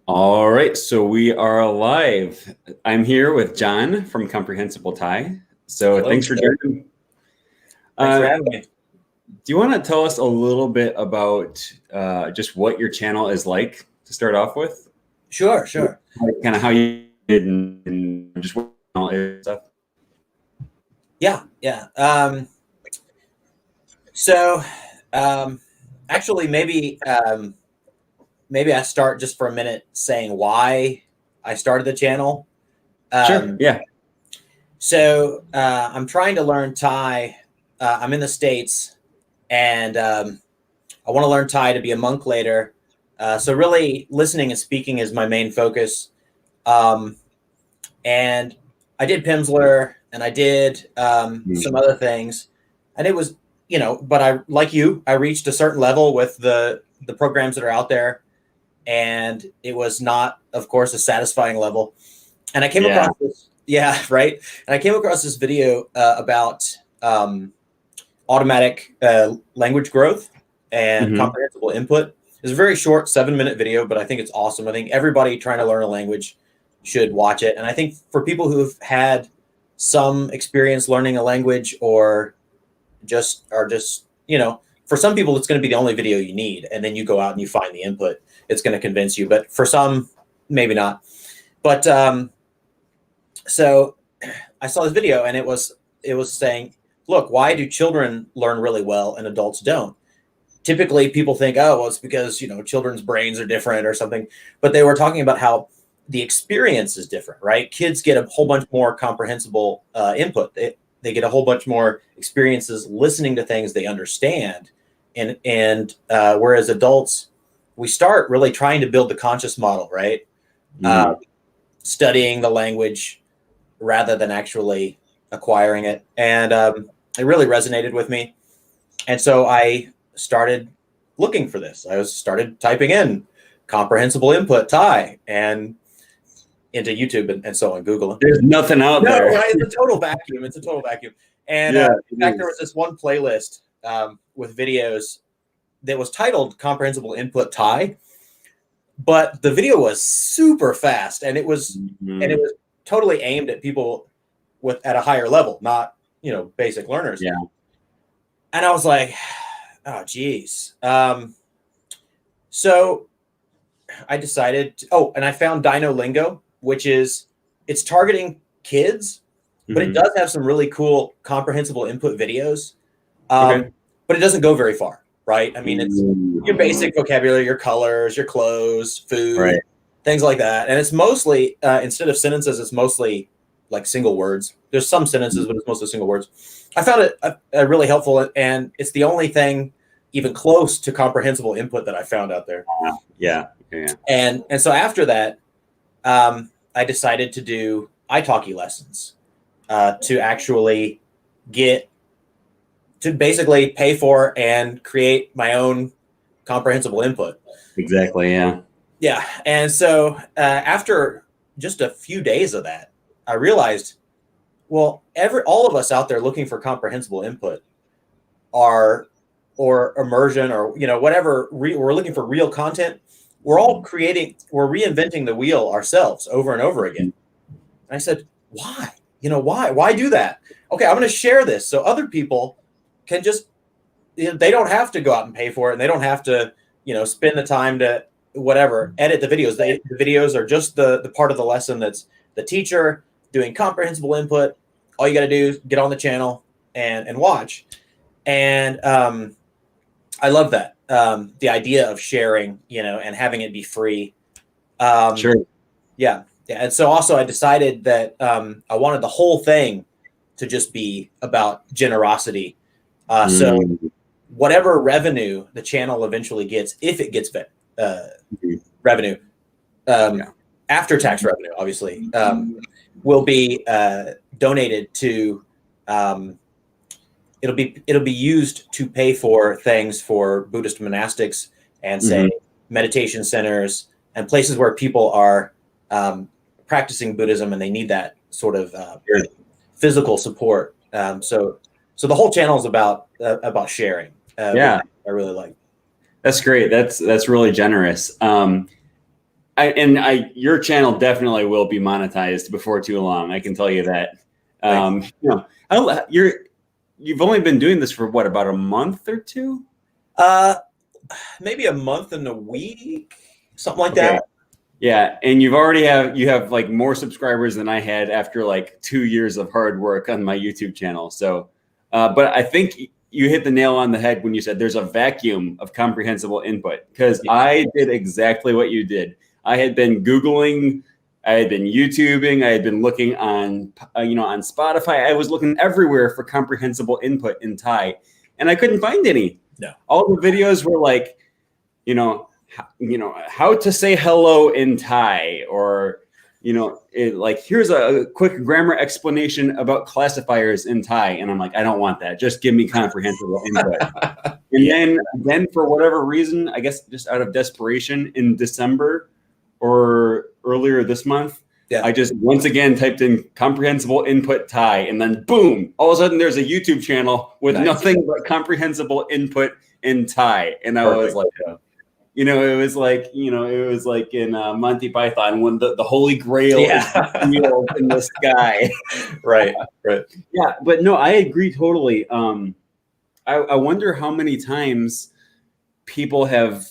All right, so we are live. I'm here with Jon from Comprehensible Thai. So Hello, thanks for sir. joining. Thanks for Do having me. you want to tell us a little bit about just what your channel is like to start off with? Sure, sure. Like, kind of how you did and just what your channel is and stuff. Yeah, yeah. So, um, actually, maybe I start just for a minute saying why I started the channel. Sure. Um, Yeah. I'm trying to learn Thai. I'm in the States, and I want to learn Thai to be a monk later. So really, listening and speaking is my main focus. Um, and I did Pimsleur and I did some other things, and it was, but I, like you, I reached a certain level with the programs that are out there, and it was not, of course, a satisfying level. And I came Yeah. across this, yeah, right. And I came across this video about automatic language growth and Hmm. comprehensible input. It's a very short 7-minute video, but I think it's awesome. I think everybody trying to learn a language should watch it. And I think for people who've had some experience learning a language or just are just, for some people, it's going to be the only video you need. And then you go out and you find the input. It's going to convince you. But for some, maybe not. But so I saw this video, and it was saying, look, why do children learn really well and adults don't? Typically people think, oh, well, it's because, children's brains are different or something. But they were talking about how the experience is different, right? Kids get a whole bunch more comprehensible input. They get a whole bunch more experiences listening to things they understand. And whereas adults, we start really trying to build the conscious model, right? Studying the language rather than actually acquiring it. And it really resonated with me. And so I started looking for this. I started typing in comprehensible input Thai and into YouTube and so on, Google. There's nothing out No, there. right? It's a total vacuum. It's a total vacuum. And Yeah, in it fact, there is. was this one playlist with videos that was titled Comprehensible Input Thai, but the video was super fast, and it was totally aimed at people at a higher level, not basic learners. Yeah. And I was like, oh, geez. So I decided, and I found Dino-Lingo, which it's targeting kids, but it does have some really cool comprehensible input videos. Okay. But it doesn't go very far, right? I mean, it's your basic vocabulary, your colors, your clothes, food, Right. things like that. And it's mostly, instead of sentences, it's mostly like single words. There's some sentences, but it's mostly single words. I found it really helpful, and it's the only thing even close to comprehensible input that I found out there. Yeah. And so after that, I decided to do italki lessons to actually basically pay for and create my own comprehensible input. Exactly. Yeah. Yeah. And so after just a few days of that, I realized, well, all of us out there looking for comprehensible input or immersion or whatever, we're looking for real content. We're all we're reinventing the wheel ourselves over and over again. And I said, why? Why do that? Okay, I'm going to share this so other people can just, they don't have to go out and pay for it, and they don't have to, spend the time to whatever, edit the videos. The videos are just the part of the lesson that's the teacher doing comprehensible input. All you got to do is get on the channel and watch. And I love that. The idea of sharing, and having it be free. Sure. Yeah. And so also I decided that I wanted the whole thing to just be about generosity. So whatever revenue the channel eventually gets, if it gets revenue, after tax revenue, obviously, will be donated to. It'll be used to pay for things for Buddhist monastics and say meditation centers and places where people are practicing Buddhism and they need that sort of physical support. So the whole channel is about sharing. Yeah, I really like. That's great. That's really generous. Your channel definitely will be monetized before too long. I can tell you that. You've only been doing this for what, about a month or two? Maybe a month and a week, something like that. Yeah, and you have like more subscribers than I had after like 2 years of hard work on my YouTube channel. So, but I think you hit the nail on the head when you said there's a vacuum of comprehensible input, because I did exactly what you did. I had been Googling, I had been YouTubing, I had been looking on on Spotify. I was looking everywhere for comprehensible input in Thai, and I couldn't find any. No, all the videos were like, how to say hello in Thai, or like, here's a quick grammar explanation about classifiers in Thai, and I'm like, I don't want that. Just give me comprehensible input. And then for whatever reason, I guess just out of desperation, in December or earlier this month, I just once again typed in comprehensible input Thai, and then boom, all of a sudden there's a YouTube channel with nothing but comprehensible input in Thai. And I was like, it was like in Monty Python when the Holy Grail is revealed in the sky. Right. Yeah, but no, I agree totally. I wonder how many times people have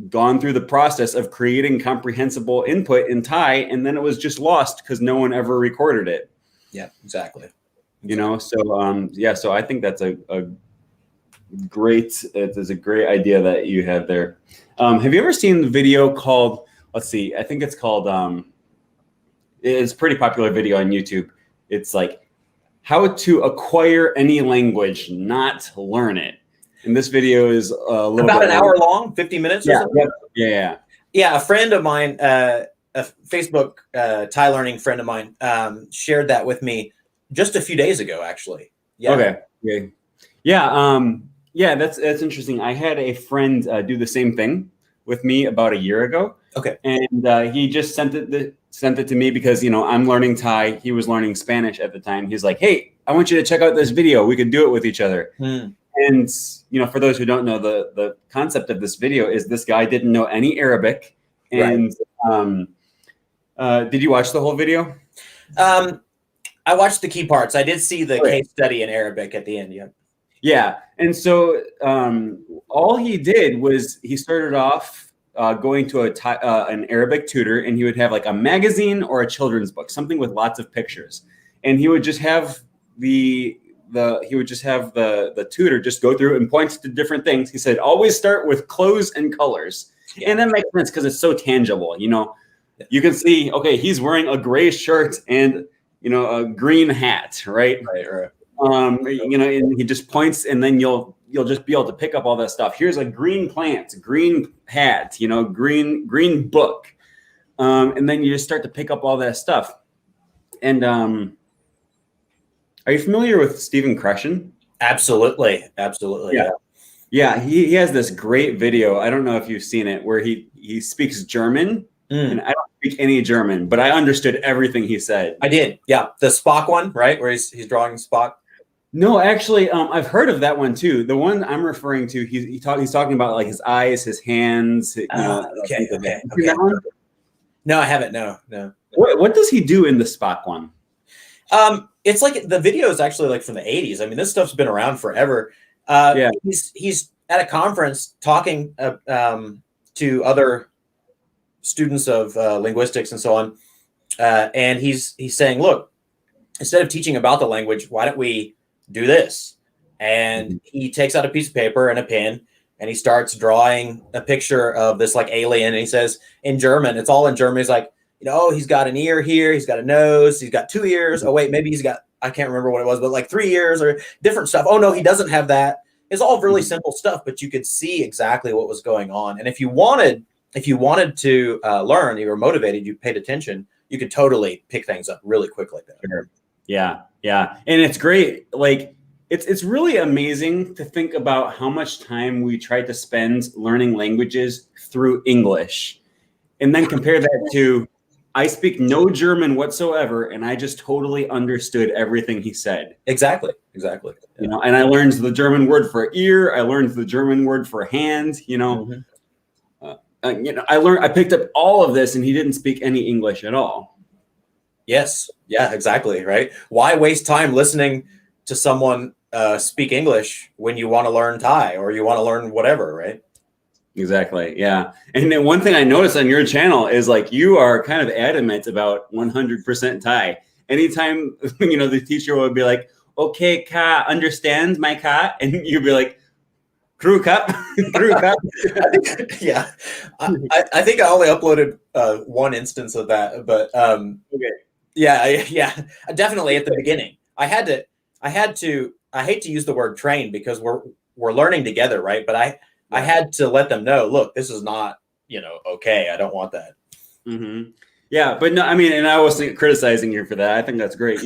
gone through the process of creating comprehensible input in Thai, and then it was just lost because no one ever recorded it. Yeah, exactly. So I think that's a great idea that you have there. Have you ever seen the video called, let's see, I think it's called, it's a pretty popular video on YouTube. It's like how to acquire any language, not learn it. And this video is a little about bit an hour long, 50 minutes or something. Yeah. A friend of mine, a Facebook Thai learning friend of mine, shared that with me just a few days ago, actually. Yeah. Okay. Yeah. That's interesting. I had a friend do the same thing with me about a year ago. Okay. And he just sent it to me because, I'm learning Thai. He was learning Spanish at the time. He's like, hey, I want you to check out this video. We could do it with each other. And, for those who don't know, the concept of this video is this guy didn't know any Arabic. And did you watch the whole video? I watched the key parts. I did see the case study in Arabic at the end. Yeah. And so all he did was he started off going to an Arabic tutor, and he would have like a magazine or a children's book, something with lots of pictures. And he would just have the tutor just go through and point to different things. He said, always start with clothes and colors. And that makes sense because it's so tangible. You can see, okay, he's wearing a gray shirt and, a green hat, right? Right. And he just points, and then you'll just be able to pick up all that stuff. Here's a green plant, green hat, green book. And then you just start to pick up all that stuff. And are you familiar with Stephen Krashen? Absolutely. Yeah. He has this great video. I don't know if you've seen it, where he speaks German, and I don't speak any German, but I understood everything he said. I did. Yeah. The Spock one, right? Where he's drawing Spock. No, actually, I've heard of that one too. The one I'm referring to, he's talking about like his eyes, his hands. Okay. That one? No, I haven't. No. What does he do in the Spock one? It's like the video is actually like from the 80s. I mean, this stuff's been around forever. He's at a conference talking to other students of linguistics and so on, and he's saying, look, instead of teaching about the language, why don't we do this? And he takes out a piece of paper and a pen, and he starts drawing a picture of this like alien, and he says in German, it's all in German. He's like, he's got an ear here, he's got a nose, he's got 2 ears. Oh wait, maybe he's got, I can't remember what it was, but like 3 ears or different stuff. Oh no, he doesn't have that. It's all really simple stuff, but you could see exactly what was going on. And if you wanted to learn, you were motivated, you paid attention, you could totally pick things up really quick like that. Sure. Yeah. And it's great. Like, it's really amazing to think about how much time we try to spend learning languages through English, and then compare that to, I speak no German whatsoever, and I just totally understood everything he said. Exactly. And I learned the German word for ear. I learned the German word for hand. I picked up all of this, and he didn't speak any English at all. Yes. Yeah, exactly. Right. Why waste time listening to someone speak English when you want to learn Thai or you want to learn whatever, right? Exactly. Yeah. And then one thing I noticed on your channel is like you are kind of adamant about 100% Thai. Anytime, the teacher would be like, okay, ka, understand my ka? And you'd be like, crew cup, crew cup. Yeah. I think I only uploaded one instance of that, but Okay. yeah, definitely at the beginning. I hate to use the word train because we're learning together, right? But I had to let them know, look, this is not, okay. I don't want that. Mm-hmm. Yeah, but no, I mean, and I wasn't criticizing you for that. I think that's great.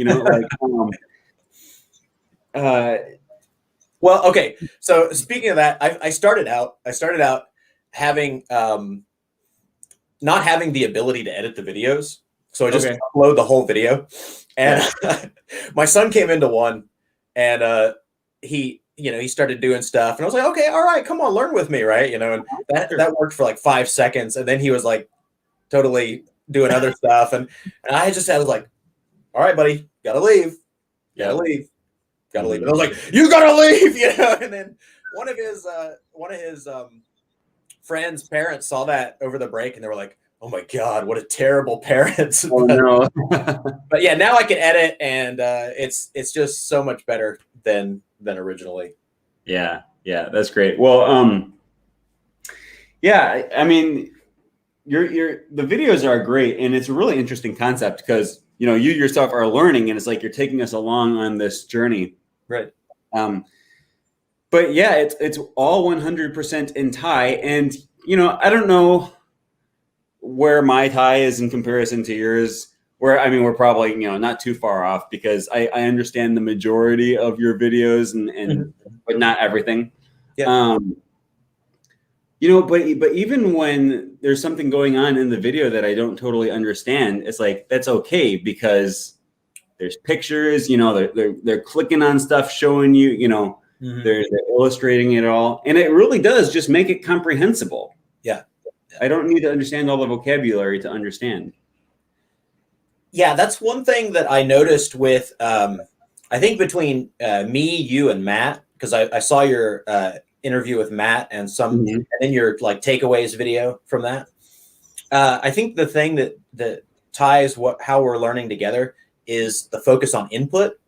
Well, okay. So speaking of that, I started out having not having the ability to edit the videos. So I just upload the whole video. And my son came into one and he started doing stuff and I was like, okay, all right, come on, learn with me. Right. And that worked for like 5 seconds. And then he was like totally doing other stuff. And I was like, all right, buddy, gotta leave. Gotta leave. And I was like, you gotta leave, And then one of his friends' parents saw that over the break, and they were like, "Oh my god, what a terrible parent!" Oh, no. But yeah, now I can edit, and it's just so much better than originally. Yeah, that's great. Well, yeah, I mean, the videos are great, and it's a really interesting concept because you yourself are learning, and it's like you're taking us along on this journey. Right. But yeah, it's all 100% in Thai, and I don't know where my Thai is in comparison to yours. We're probably not too far off because I understand the majority of your videos and but not everything. Yeah. But even when there's something going on in the video that I don't totally understand, it's like that's okay because there's pictures, they're clicking on stuff, showing you, they're illustrating it all. And it really does just make it comprehensible. Yeah. I don't need to understand all the vocabulary to understand. Yeah, that's one thing that I noticed with, I think between me, you, and Matt, because I saw your interview with Matt and and then your like takeaways video from that. I think the thing that ties how we're learning together is the focus on input.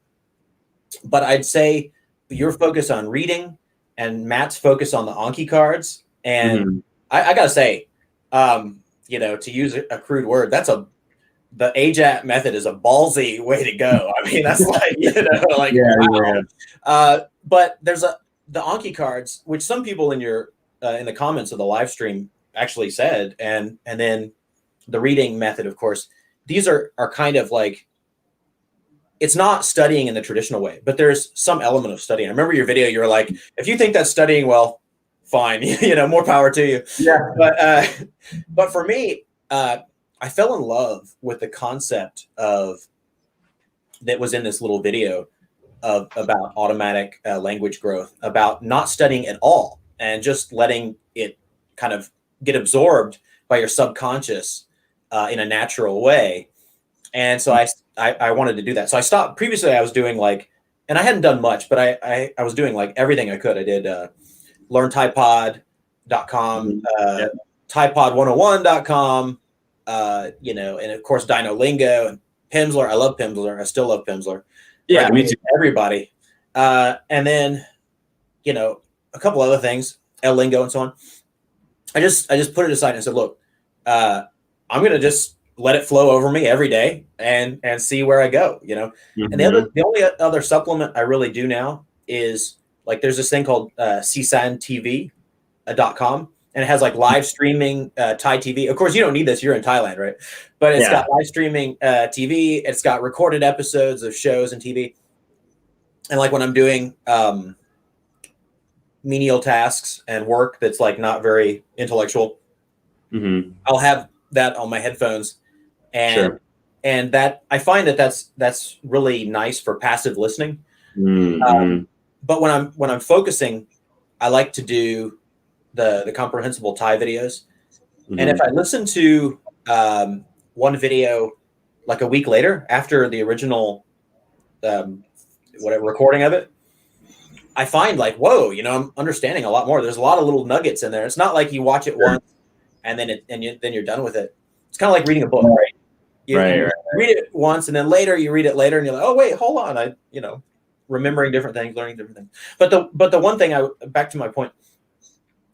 But I'd say your focus on reading and Matt's focus on the Anki cards. And I gotta say, to use a crude word, the AJAT method is a ballsy way to go. I mean, that's like, wow. But there's the Anki cards, which some people in the comments of the live stream actually said, and then the reading method, of course, these are kind of like, it's not studying in the traditional way, but there's some element of studying. I remember your video, you were like, if you think that's studying, well, fine, more power to you. Yeah. But for me, I fell in love with the concept that was in this little video about automatic language growth, about not studying at all and just letting it kind of get absorbed by your subconscious in a natural way. And so I wanted to do that. So I stopped. Previously, I was doing and I hadn't done much, but I was doing like everything I could. I did learnThaiPod.com, ThaiPod101.com, and of course Dinolingo and Pimsleur. I love Pimsleur. I still love Pimsleur. Yeah, me too. Everybody. And then, a couple other things, Lingo and so on. I just put it aside and said, look, I'm going to just let it flow over me every day and see where I go, And the only other supplement I really do now is like, there's this thing called CSANTV.com, and it has like live streaming Thai TV. Of course, you don't need this. You're in Thailand, right? But it's got live streaming TV. It's got recorded episodes of shows and TV. And like when I'm doing menial tasks and work that's like not very intellectual, I'll have that on my headphones. And and that I find that's really nice for passive listening. But when I'm focusing, I like to do the comprehensible Thai videos. And if I listen to one video like a week later after the original whatever recording of it, I find like, whoa, I'm understanding a lot more. There's a lot of little nuggets in there. It's not like you watch it once and then then you're done with it. It's kind of like reading a book, right? You read it once and then later you read it later and you're like, oh wait, hold on, remembering different things, learning different things. But the one thing back to my point,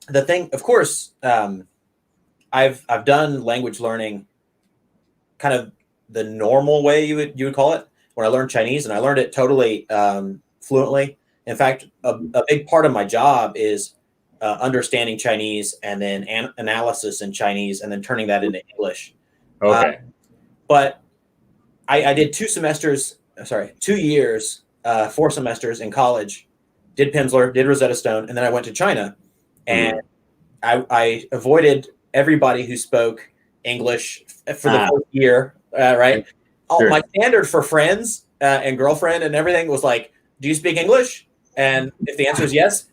the thing, of course, I've done language learning kind of the normal way you would call it when I learned Chinese, and I learned it totally fluently. In fact, a big part of my job is understanding Chinese and then analysis in Chinese and then turning that into English. Okay. But I did 2 years, 4 semesters in college, did Pimsleur, did Rosetta Stone, and then I went to China. And I avoided everybody who spoke English for the first year, right? Sure. My standard for friends and girlfriend and everything was like, do you speak English? And if the answer is yes,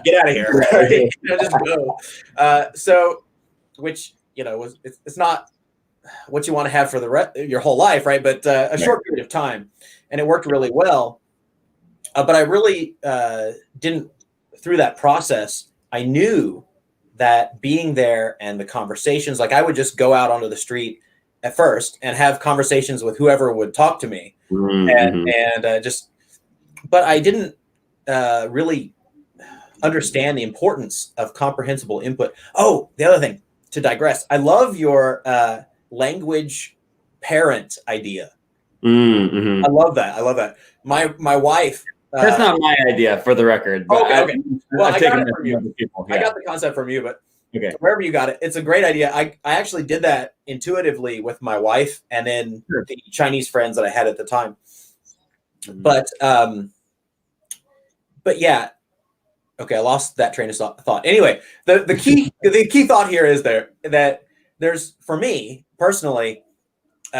get out of here. Right? Just go. So, which, it's not what you want to have for your whole life, right? But a short period of time. And it worked really well. But I really didn't, through that process, I knew that being there and the conversations, like I would just go out onto the street at first and have conversations with whoever would talk to me. But I didn't really understand the importance of comprehensible input. Oh, the other thing, to digress, I love your language parent idea. I love that. My wife. That's not my idea, for the record. But okay. Well, I got it from you. I got the concept from you, but wherever you got it, it's a great idea. I actually did that intuitively with my wife and then the Chinese friends that I had at the time. But yeah. Okay, I lost that train of thought. Anyway, the key thought here is that there's, for me personally,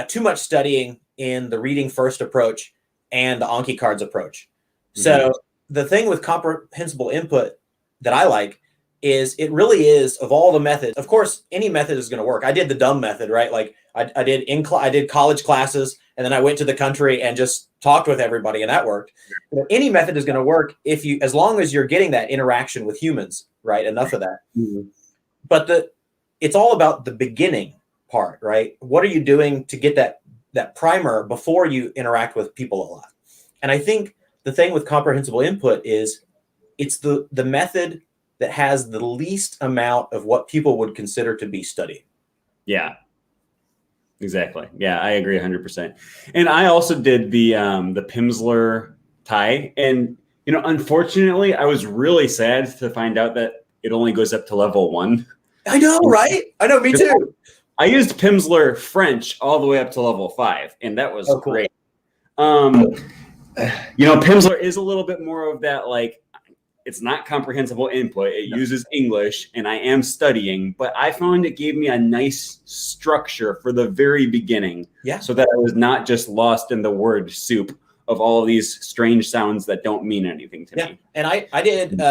too much studying in the reading first approach and the Anki cards approach. So the thing with comprehensible input that I like is it really is, of all the methods, of course, any method is going to work. I did the dumb method, right? Like I did college classes and then I went to the country and just talked with everybody and that worked. Any method is going to work as long as you're getting that interaction with humans, right? Enough of that. But it's all about the beginning part, right? What are you doing to get that primer before you interact with people a lot? And I think the thing with comprehensible input is it's the method that has the least amount of what people would consider to be studying. Yeah, exactly. Yeah, I agree 100%. And I also did the Pimsleur Thai. And, unfortunately, I was really sad to find out that it only goes up to level 1. I know, right? I know, me too. I used Pimsleur French all the way up to level 5, and that was great. Pimsleur is a little bit more of that, like, it's not comprehensible input. It uses English, and I am studying, but I found it gave me a nice structure for the very beginning, so that I was not just lost in the word soup of all of these strange sounds that don't mean anything to me. And I did,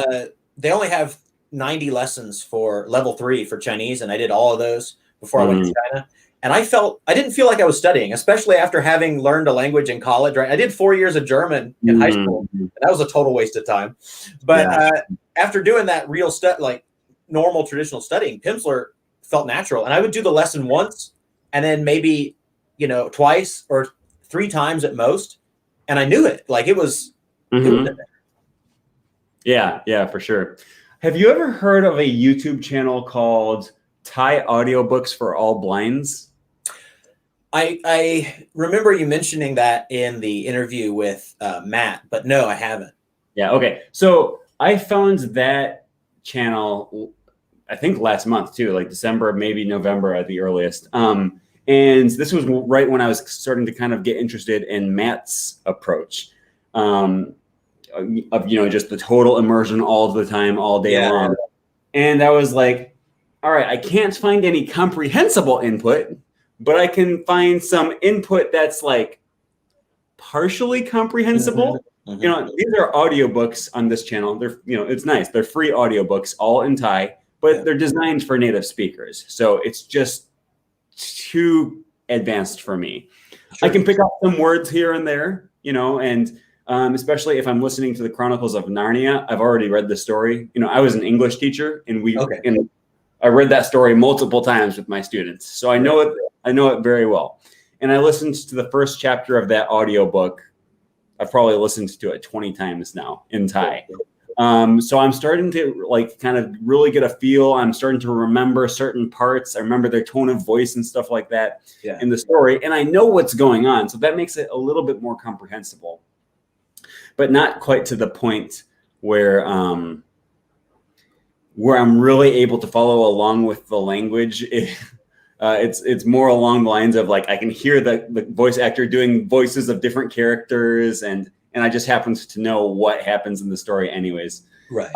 they only have 90 lessons for level 3 for Chinese, and I did all of those before I went to China. And I didn't feel like I was studying, especially after having learned a language in college, right? I did 4 years of German in high school, and that was a total waste of time. But after doing that real like normal traditional studying, Pimsleur felt natural. And I would do the lesson once and then maybe, twice or 3 times at most. And I knew it. Like it was. Yeah, for sure. Have you ever heard of a YouTube channel called Thai Audiobooks for All Blinds? I remember you mentioning that in the interview with Matt, but no, I haven't. Yeah, okay. So I found that channel, I think last month too, like December, maybe November at the earliest. And this was right when I was starting to kind of get interested in Matt's approach of, just the total immersion all the time, all day long. And I was like, all right, I can't find any comprehensible input, but I can find some input that's like partially comprehensible. These are audiobooks on this channel. They're, it's nice. They're free audiobooks, all in Thai, but they're designed for native speakers. So it's just too advanced for me. Sure. I can pick up some words here and there, and especially if I'm listening to the Chronicles of Narnia. I've already read the story. I was an English teacher, and I read that story multiple times with my students. So I know it. I know it very well. And I listened to the first chapter of that audiobook. I've probably listened to it 20 times now in Thai. So I'm starting to kind of really get a feel. I'm starting to remember certain parts. I remember their tone of voice and stuff like that in the story. And I know what's going on. So that makes it a little bit more comprehensible, but not quite to the point where I'm really able to follow along with the language. It's more along the lines of I can hear the voice actor doing voices of different characters, and I just happen to know what happens in the story anyways. Right.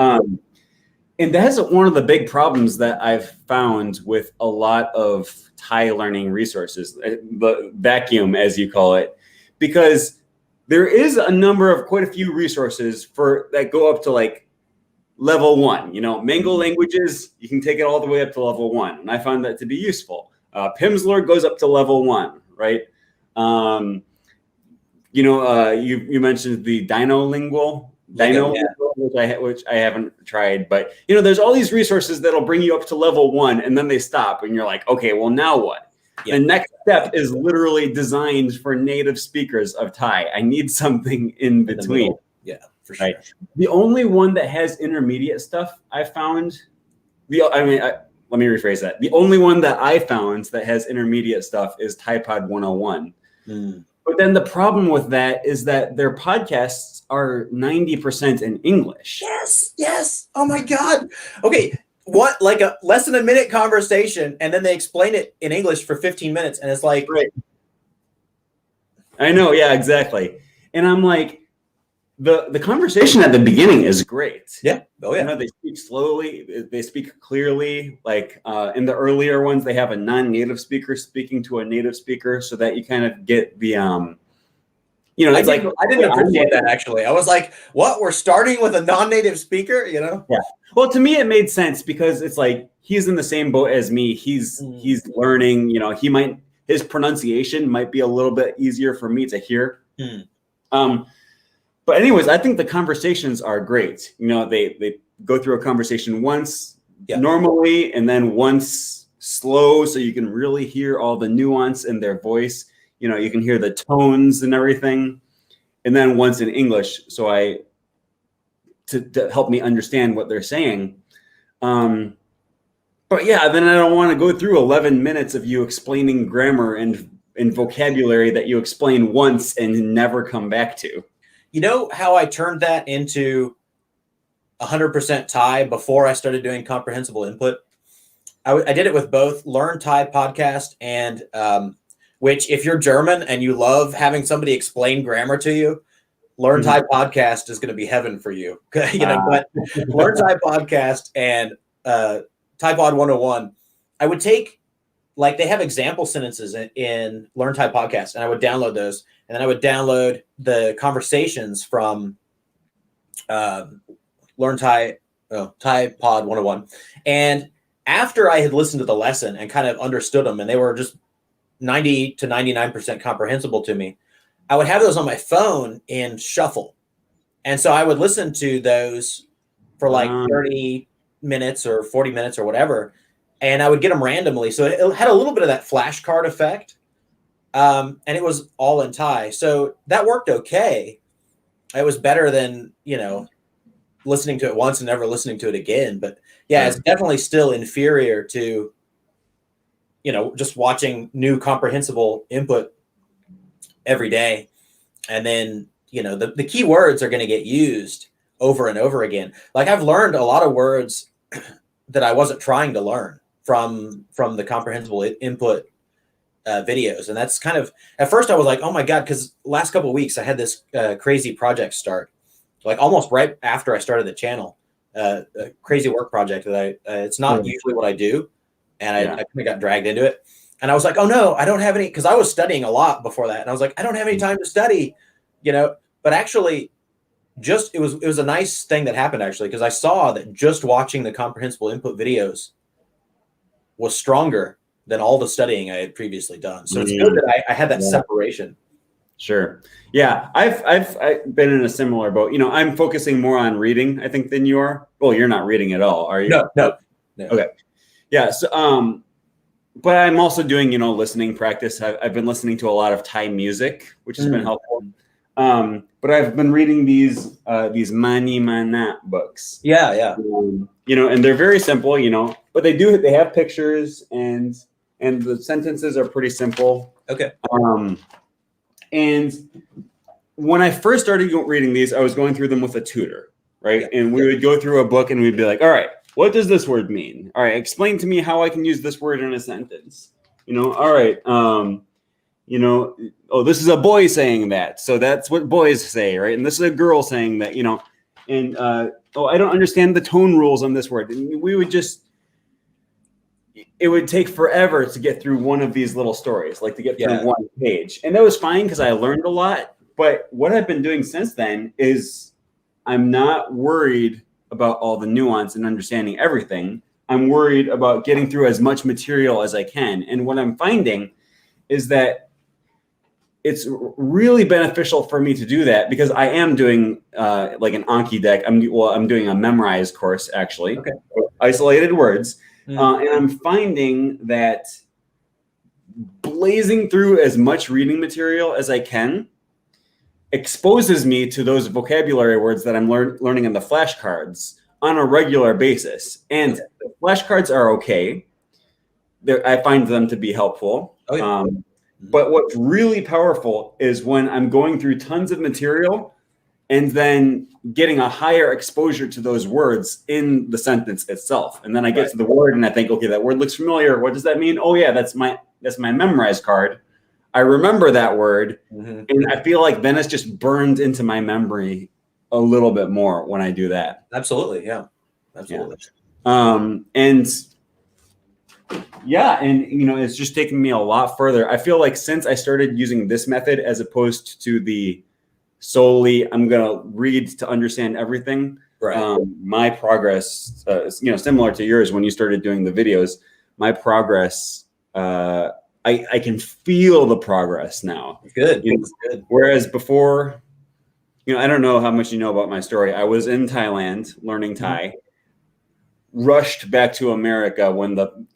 And that's one of the big problems that I've found with a lot of Thai learning resources, the vacuum, as you call it, because there is quite a few resources that go up to level 1. Mango languages, you can take it all the way up to level 1. And I found that to be useful. Pimsleur goes up to level 1, right? You mentioned the Dinolingual, which I haven't tried, but there's all these resources that'll bring you up to level 1, and then they stop, and you're like, okay, well now what? Yeah. The next step is literally designed for native speakers of Thai. I need something in between. Yeah, for sure. Right. The only one that has intermediate stuff I found, let me rephrase that. The only one that I found that has intermediate stuff is ThaiPod 101. But then the problem with that is that their podcasts are 90% in English. Yes. Oh my God. Okay. What, a less than a minute conversation, and then they explain it in English for 15 minutes, and it's like, right. I know. Yeah, exactly. And I'm like, the conversation at the beginning is great. Yeah. Oh yeah. They speak slowly. They speak clearly. In the earlier ones, they have a non-native speaker speaking to a native speaker, so that you kind of get the, it's I didn't appreciate that actually. I was like, what? We're starting with a non-native speaker, Yeah. Well, to me, it made sense because it's he's in the same boat as me. He's learning. His pronunciation might be a little bit easier for me to hear. But anyways, I think the conversations are great. They go through a conversation once normally, and then once slow, so you can really hear all the nuance in their voice. You can hear the tones and everything, and then once in English, so to help me understand what they're saying. But yeah, then I don't want to go through 11 minutes of you explaining grammar and vocabulary that you explain once and never come back to. You know how I turned that into 100% Thai before I started doing Comprehensible Input? I did it with both Learn Thai podcast and which, if you're German and you love having somebody explain grammar to you, Learn Thai podcast is going to be heaven for you. But Learn Thai podcast and ThaiPod 101, I would take, they have example sentences in Learn Thai podcast, and I would download those. And then I would download the conversations from Learn Thai, ThaiPod 101. And after I had listened to the lesson and kind of understood them, and they were just 90 to 99% comprehensible to me, I would have those on my phone in shuffle. And so I would listen to those for 30 minutes or 40 minutes or whatever, and I would get them randomly. So it had a little bit of that flashcard effect. And it was all in Thai. So that worked okay. It was better than, listening to it once and never listening to it again. But yeah, it's definitely still inferior to, just watching new comprehensible input every day. And then, the key words are going to get used over and over again. I've learned a lot of words that I wasn't trying to learn from the comprehensible input videos. And that's kind of, at first I was like, oh my God, because last couple of weeks I had this crazy project start, almost right after I started the channel, a crazy work project that it's not usually what I do. And I kind of got dragged into it. And I was like, oh no, I don't have any, because I was studying a lot before that. And I was like, I don't have any time to study, but actually it was a nice thing that happened actually, because I saw that just watching the comprehensible input videos was stronger than all the studying I had previously done. So it's good that I had that separation. Sure. Yeah, I've been in a similar boat. You know, I'm focusing more on reading, I think, than you are. Well, you're not reading at all, are you? No. Okay. Yeah. So, but I'm also doing, you know, listening practice. I've been listening to a lot of Thai music, which has been helpful. But I've been reading these Mani Mana books. Yeah. You know, and they're very simple, you know, but they have pictures and the sentences are pretty simple. Okay. And when I first started reading these, I was going through them with a tutor, right? Yeah. And we would go through a book and we'd be like, all right, what does this word mean? All right, explain to me how I can use this word in a sentence. You know, all right, you know, oh, this is a boy saying that. So that's what boys say, right? And this is a girl saying that, you know, and oh, I don't understand the tone rules on this word. And we would it would take forever to get through one of these little stories, like to get through one page. And that was fine because I learned a lot. But what I've been doing since then is I'm not worried about all the nuance and understanding everything. I'm worried about getting through as much material as I can. And what I'm finding is that it's really beneficial for me to do that because I am doing like an Anki deck. I'm doing a memorize course, actually. Okay. Isolated words. And I'm finding that blazing through as much reading material as I can exposes me to those vocabulary words that I'm learning in the flashcards on a regular basis. And the flashcards are okay. I find them to be helpful. But what's really powerful is when I'm going through tons of material and then getting a higher exposure to those words in the sentence itself. And then I get to the word and I think, okay, that word looks familiar. What does that mean? Oh yeah, that's my memorized card. I remember that word. And I feel like then it's just burned into my memory a little bit more when I do that. Absolutely. Yeah. Absolutely. And you know, it's just taken me a lot further. I feel like since I started using this method as opposed to the solely I'm going to read to understand everything. Right. My progress, you know, similar to yours when you started doing the videos, my progress, I can feel the progress now. Good. You know, good. Whereas before, you know, I don't know how much you know about my story. I was in Thailand learning Thai, rushed back to America when the,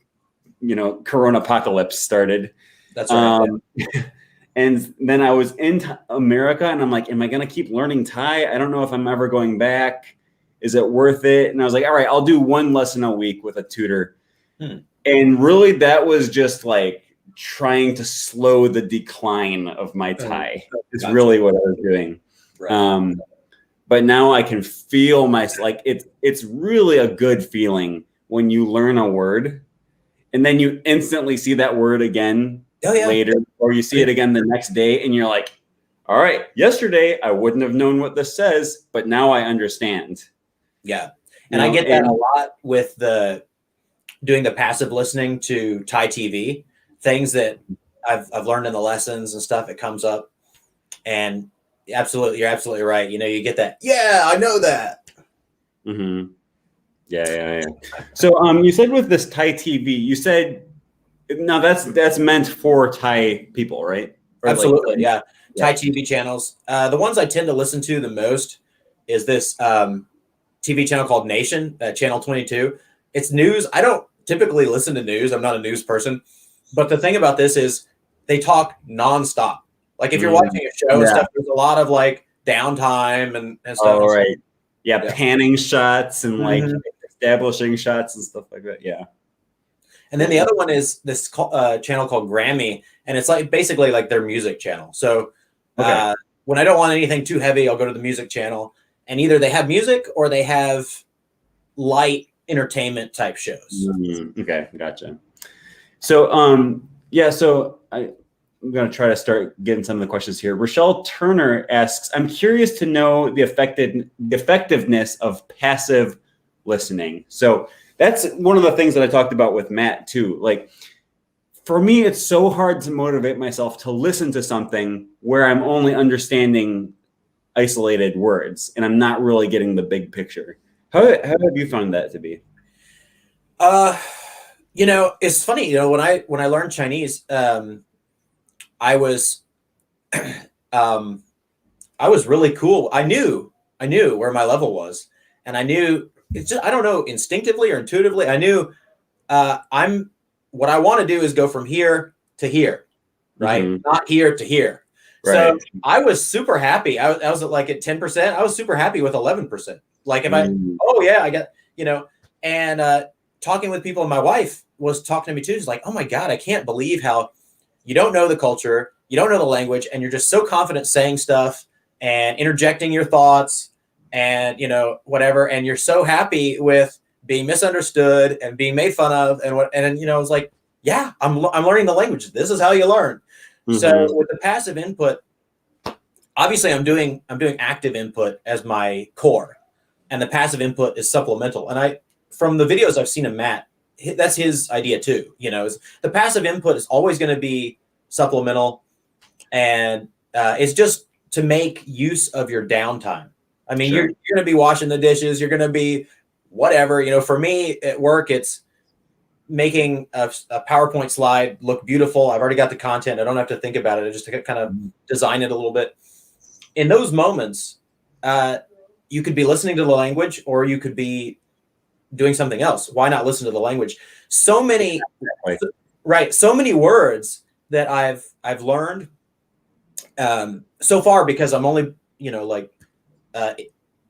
you know, Corona apocalypse started. That's right. And then I was in America and I'm like, am I going to keep learning Thai? I don't know if I'm ever going back. Is it worth it? And I was like, all right, I'll do one lesson a week with a tutor. And really that was just like trying to slow the decline of my Thai. It's really what I was doing. Right. But now I can feel it's really a good feeling when you learn a word and then you instantly see that word again later, or you see it again the next day and you're like, all right, yesterday I wouldn't have known what this says, but now I understand. Yeah. And I get that a lot with doing the passive listening to Thai TV, things that I've learned in the lessons and stuff. It comes up and you're absolutely right. You know, you get that. Yeah, I know that. Yeah. So you said with this Thai TV, you said, now that's meant for Thai people, right? Or absolutely, Thai TV channels. The ones I tend to listen to the most is this TV channel called Nation, Channel 22. It's news. I don't typically listen to news. I'm not a news person. But the thing about this is they talk nonstop. Like if you're watching a show and stuff, there's a lot of like downtime and stuff. Oh, right. Yeah, panning shots and like establishing shots and stuff like that. Yeah. And then the other one is this channel called Grammy, and it's like basically like their music channel. So when I don't want anything too heavy, I'll go to the music channel, and either they have music or they have light entertainment type shows. Okay, gotcha. So so I'm going to try to start getting some of the questions here. Rochelle Turner asks, I'm curious to know the effectiveness of passive listening. So that's one of the things that I talked about with Matt too. Like for me, it's so hard to motivate myself to listen to something where I'm only understanding isolated words, and I'm not really getting the big picture. How have you found that to be? It's funny, when I learned Chinese, I was really cool. I knew where my level was, and I knew it's just, I don't know, instinctively or intuitively, I knew what I want to do is go from here to here, right? Mm-hmm. Not here to here. Right. So I was super happy. I was like at 10%. I was super happy with 11%. Like if I got, and talking with people, and my wife was talking to me too. She's like, oh my God, I can't believe how you don't know the culture, you don't know the language, and you're just so confident saying stuff and interjecting your thoughts and, whatever. And you're so happy with being misunderstood and being made fun of. And I was like, yeah, I'm learning the language. This is how you learn. Mm-hmm. So with the passive input, obviously I'm doing active input as my core, and the passive input is supplemental. And from the videos I've seen of Matt, that's his idea too. Is the passive input is always going to be supplemental, and it's just to make use of your downtime. I mean, sure. You're going to be washing the dishes. You're going to be whatever. For me at work, it's making a PowerPoint slide look beautiful. I've already got the content. I don't have to think about it. I just kind of design it a little bit. In those moments, you could be listening to the language, or you could be doing something else. Why not listen to the language? So many words that I've learned so far, because I'm only,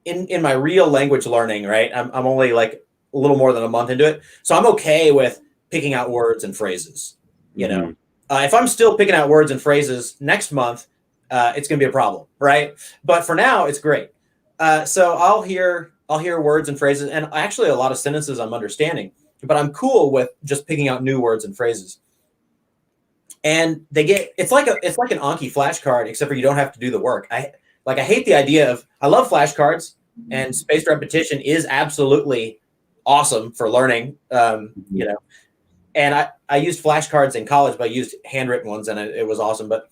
in my real language learning, right? I'm only like a little more than a month into it. So I'm okay with picking out words and phrases, Mm-hmm. If I'm still picking out words and phrases next month, it's going to be a problem, right? But for now, it's great. So I'll hear words and phrases, and actually a lot of sentences I'm understanding, but I'm cool with just picking out new words and phrases. And it's like an Anki flashcard, except for you don't have to do the work. I hate the idea of, I love flashcards, and spaced repetition is absolutely awesome for learning, and I used flashcards in college, but I used handwritten ones, and it was awesome. But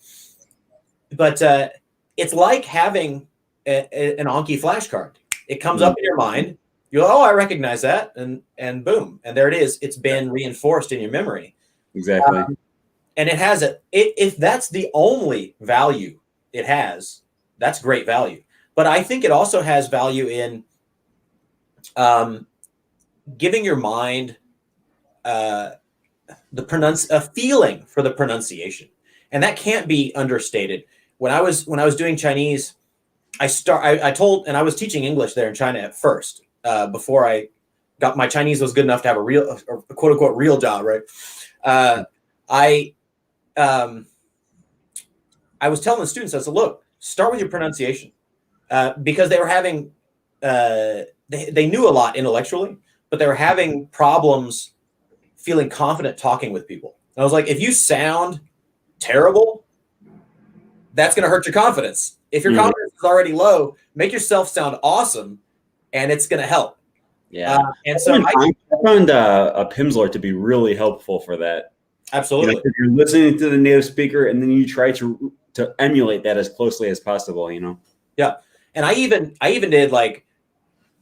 it's like having an Anki flashcard. It comes up in your mind. You go, oh, I recognize that, and boom, and there it is. It's been reinforced in your memory. Exactly. And it has if that's the only value it has, that's great value. But I think it also has value in giving your mind a feeling for the pronunciation, and that can't be understated. When I was doing Chinese, I was teaching English there in China at first, before I got my Chinese was good enough to have a quote unquote real job, right? I was telling the students, I said, look, start with your pronunciation, because they were having, they knew a lot intellectually, but they were having problems feeling confident talking with people. And I was like, if you sound terrible, that's going to hurt your confidence. If your confidence is already low, make yourself sound awesome, and it's going to help. Yeah. And so I found a Pimsleur to be really helpful for that. Absolutely. If you're listening to the native speaker, and then you try to emulate that as closely as possible, Yeah. And I even did, like,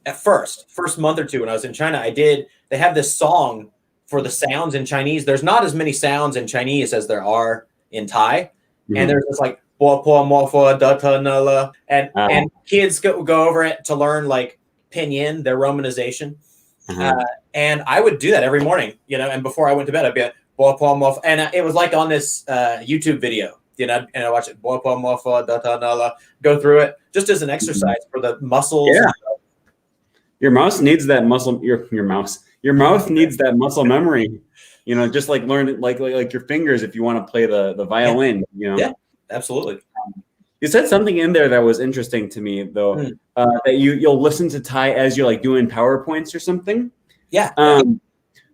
at first month or two when I was in China, they have this song for the sounds in Chinese. There's not as many sounds in Chinese as there are in Thai. Mm-hmm. And there's this like and kids go over it to learn like pinyin, their romanization. And I would do that every morning, and before I went to bed, I'd be like, and it was like on this YouTube video, and I watch it, go through it just as an exercise for the muscles. Yeah. Your mouse needs that muscle. Your mouth needs that muscle memory. Just like learn it, like your fingers if you want to play the violin. Yeah, absolutely. You said something in there that was interesting to me, though, that you'll listen to Thai as you're like doing PowerPoints or something. Yeah.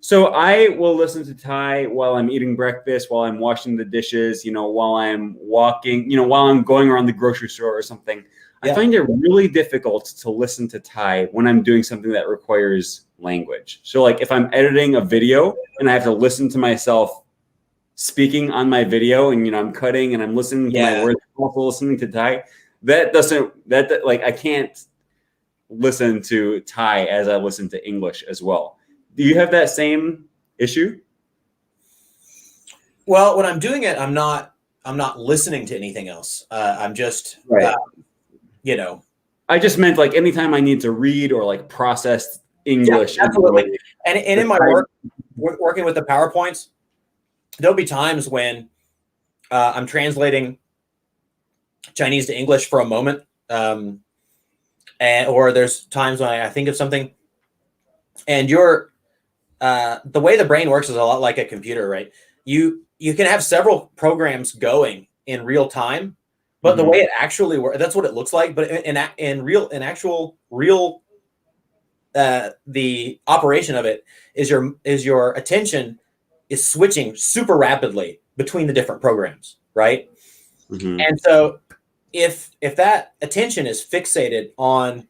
So I will listen to Thai while I'm eating breakfast, while I'm washing the dishes, while I'm walking, while I'm going around the grocery store or something. Yeah. I find it really difficult to listen to Thai when I'm doing something that requires language. So like if I'm editing a video and I have to listen to myself speaking on my video, and I'm cutting and I'm listening to my words, I'm also listening to Thai, that doesn't that like I can't listen to Thai as I listen to English as well. Do you have that same issue? Well, when I'm doing it, I'm not listening to anything else. I'm just Right. you know. I just meant like anytime I need to read or like process English. Yeah, absolutely. And in my work, working with the PowerPoints, there'll be times when I'm translating Chinese to English for a moment, or there's times when I think of something, and the way the brain works is a lot like a computer, right? You can have several programs going in real time, but the way it actually works, that's what it looks like. But the operation of it is your attention is switching super rapidly between the different programs, right? And so if that attention is fixated on,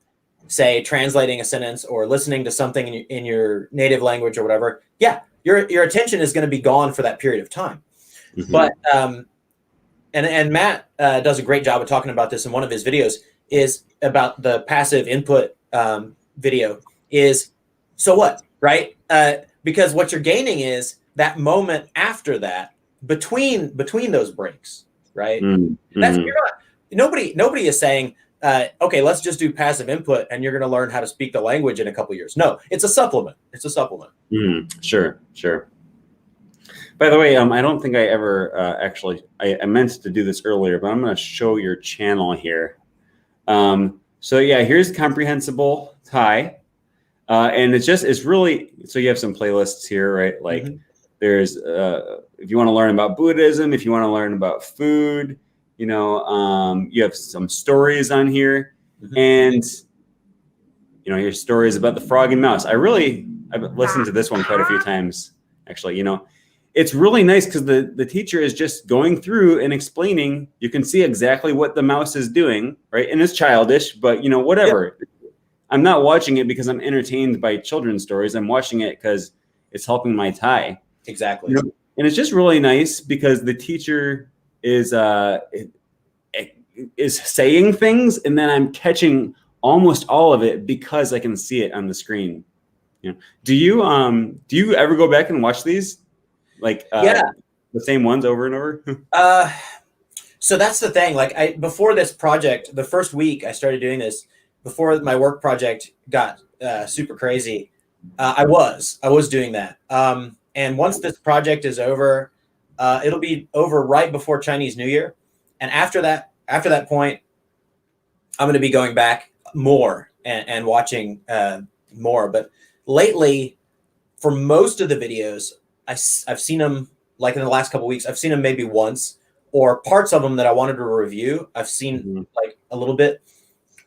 say, translating a sentence or listening to something in your native language or whatever, yeah, your attention is going to be gone for that period of time. But and Matt does a great job of talking about this in one of his videos, is about the passive input video. Is so what, right? Because what you're gaining is that moment after that, between those breaks, right? That's nobody is saying, okay, let's just do passive input and you're going to learn how to speak the language in a couple of years. No, it's a supplement. It's a supplement. Sure. By the way, I don't think I ever actually, I meant to do this earlier, but I'm going to show your channel here. So yeah, here's Comprehensible Thai. And it's really, so you have some playlists here, right? Like there's, if you want to learn about Buddhism, if you want to learn about food, you have some stories on here, and, your stories about the frog and mouse. I've listened to this one quite a few times, actually. It's really nice because the teacher is just going through and explaining. You can see exactly what the mouse is doing, right? And it's childish, but whatever. Yep. I'm not watching it because I'm entertained by children's stories. I'm watching it because it's helping my Thai. Exactly. And it's just really nice because the teacher is saying things, and then I'm catching almost all of it because I can see it on the screen. Do you ever go back and watch these? Like the same ones over and over? So that's the thing. Like before this project, the first week I started doing this, before my work project got super crazy, I was doing that. And once this project is over, it'll be over right before Chinese New Year. And after that point, I'm going to be going back more and watching more. But lately, for most of the videos, I've seen them, like in the last couple of weeks, I've seen them maybe once, or parts of them that I wanted to review, I've seen like a little bit.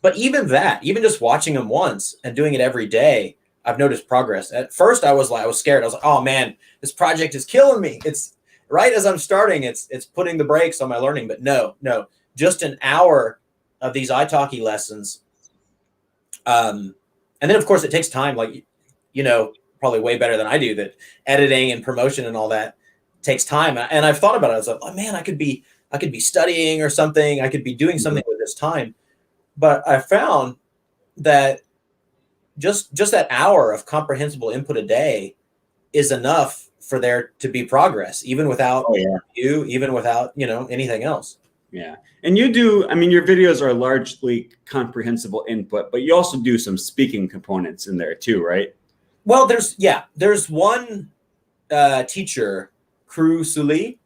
But even just watching them once and doing it every day, I've noticed progress. At first, I was scared. I was like, oh man, this project is killing me. It's right as I'm starting, it's putting the brakes on my learning. But no, just an hour of these italki lessons. And then of course it takes time, like, probably way better than I do, that editing and promotion and all that takes time. And I've thought about it. I was like, oh man, I could be studying or something. I could be doing something with this time. But I found that just that hour of comprehensible input a day is enough for there to be progress, even without even without, anything else. Yeah. And you do, your videos are largely comprehensible input, but you also do some speaking components in there too, right? Well, there's one teacher, Kru Suli,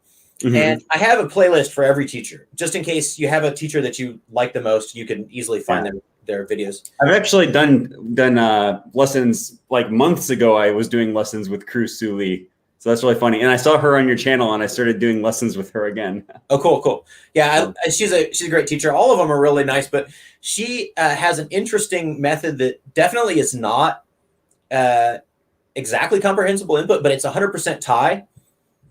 and I have a playlist for every teacher, just in case you have a teacher that you like the most. You can easily find their videos. I've actually done lessons like months ago. I was doing lessons with Kru Suli, so that's really funny. And I saw her on your channel, and I started doing lessons with her again. Oh, cool. Yeah, she's a great teacher. All of them are really nice, but she has an interesting method that definitely is not exactly comprehensible input, but it's 100% Thai.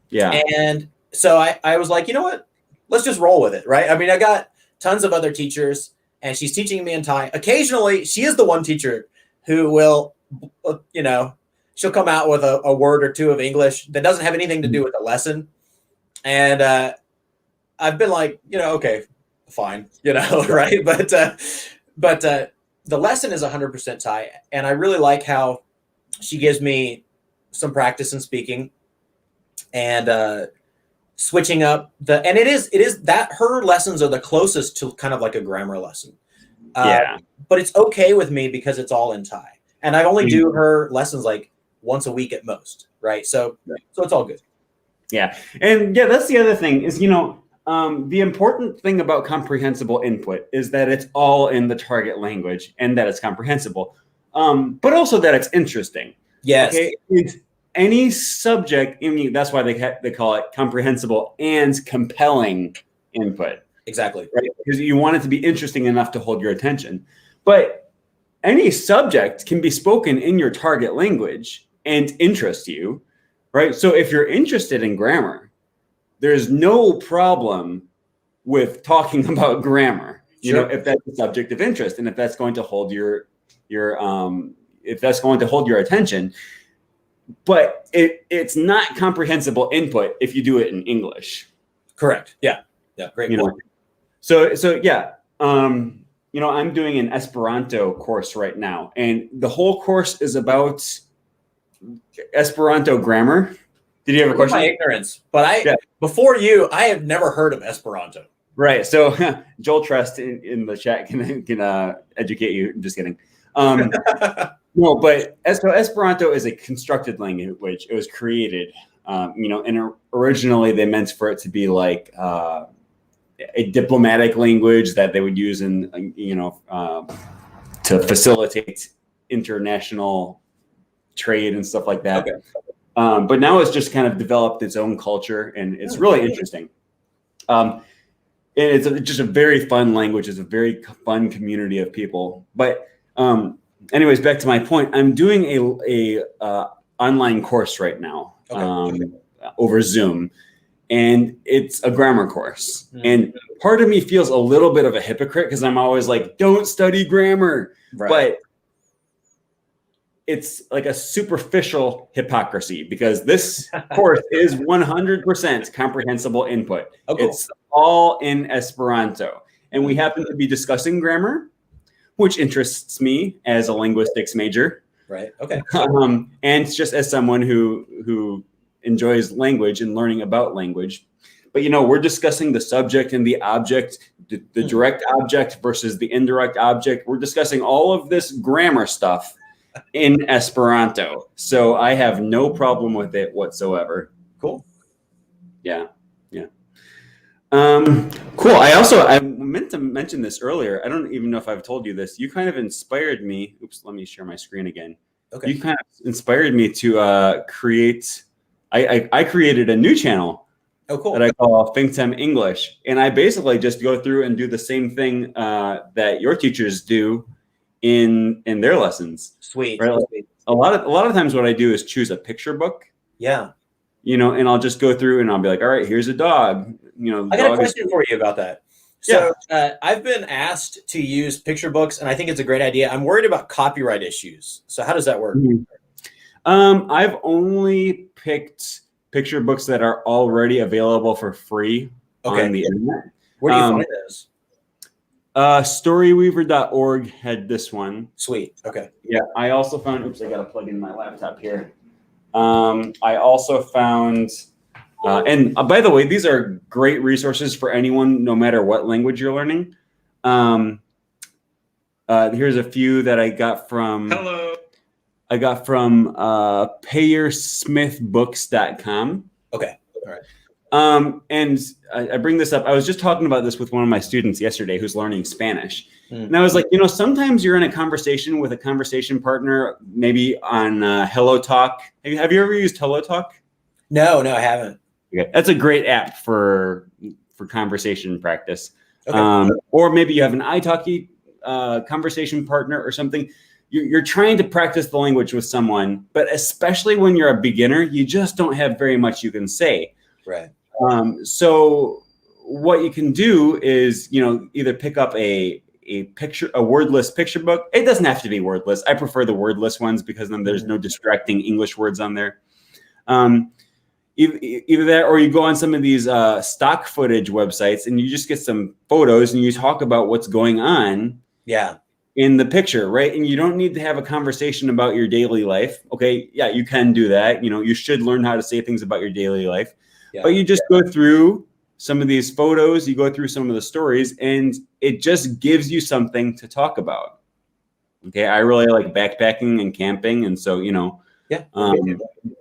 Yeah. And so I was like, you know what? Let's just roll with it, right? I got tons of other teachers, and she's teaching me in Thai. Occasionally, she is the one teacher who will, she'll come out with a word or two of English that doesn't have anything to do with the lesson. And I've been like, okay, fine, right? But the lesson is 100% Thai, and I really like how she gives me some practice in speaking and switching up and it is that her lessons are the closest to kind of like a grammar lesson. But it's okay with me because it's all in Thai, and I only do her lessons like once a week at most, right? So it's all good. Yeah. And yeah, that's the other thing is, the important thing about comprehensible input is that it's all in the target language and that it's comprehensible, but also that it's interesting. Yes. Okay. It's any subject. That's why they call it comprehensible and compelling input. Exactly. Right. Because you want it to be interesting enough to hold your attention. But any subject can be spoken in your target language and interest you. Right. So if you're interested in grammar, there's no problem with talking about grammar, if that's a subject of interest and if that's going to hold if that's going to hold your attention. But it's not comprehensible input if you do it in English. Correct. Yeah. Yeah. Great point. So yeah, I'm doing an Esperanto course right now, and the whole course is about Esperanto grammar. Did you have a question? My ignorance, but before you, I have never heard of Esperanto. Right. So Joel Trust in the chat can educate you. I'm just kidding. No, but so Esperanto is a constructed language. It was created, and originally they meant for it to be like a diplomatic language that they would use to facilitate international trade and stuff like that. Okay. But now it's just kind of developed its own culture, and it's really interesting. And it's just a very fun language. It's a very fun community of people. But anyways, back to my point. I'm doing a online course right now over Zoom, and it's a grammar course. And part of me feels a little bit of a hypocrite because I'm always like, "Don't study grammar," but it's like a superficial hypocrisy because this course is 100% comprehensible input. Oh, cool. It's all in Esperanto. And we happen to be discussing grammar, which interests me as a linguistics major. Right. Okay. And just as someone who enjoys language and learning about language. But, we're discussing the subject and the object, the direct object versus the indirect object. We're discussing all of this grammar stuff in Esperanto. So I have no problem with it whatsoever. Cool. Yeah. Cool. I meant to mention this earlier. I don't even know if I've told you this. You kind of inspired me. Oops, let me share my screen again. Okay. You kind of inspired me to create. I created a new channel. Oh, cool. That I call FinkTem English, and I basically just go through and do the same thing that your teachers do in their lessons. Sweet. Right? A lot of times what I do is choose a picture book. Yeah. And I'll just go through and I'll be like, all right, here's a dog. I got a question for you about that. So I've been asked to use picture books, and I think it's a great idea. I'm worried about copyright issues. So how does that work? I've only picked picture books that are already available for free on the internet. Where do you find those? Storyweaver.org had this one. Sweet. Okay. Yeah. I also found, I got to plug in my laptop here. I also found, and by the way, these are great resources for anyone, no matter what language you're learning. Here's a few that I got from, payersmithbooks.com. Okay. All right. And I bring this up. I was just talking about this with one of my students yesterday who's learning Spanish. And I was like, sometimes you're in a conversation with a conversation partner, maybe on Hello Talk. Have you ever used Hello Talk? No, I haven't. Okay. That's a great app for conversation practice. Okay. Or maybe you have an italki conversation partner or something. You're trying to practice the language with someone, but especially when you're a beginner, you just don't have very much you can say. Right. So what you can do is, either pick up a wordless picture book. It doesn't have to be wordless. I prefer the wordless ones because then there's no distracting English words on there. either that, or you go on some of these stock footage websites and you just get some photos and you talk about what's going on in the picture, right? And you don't need to have a conversation about your daily life. Okay, yeah, you can do that. You should learn how to say things about your daily life. But you just go through some of these photos, you go through some of the stories, and it just gives you something to talk about. Okay, I really like backpacking and camping, and so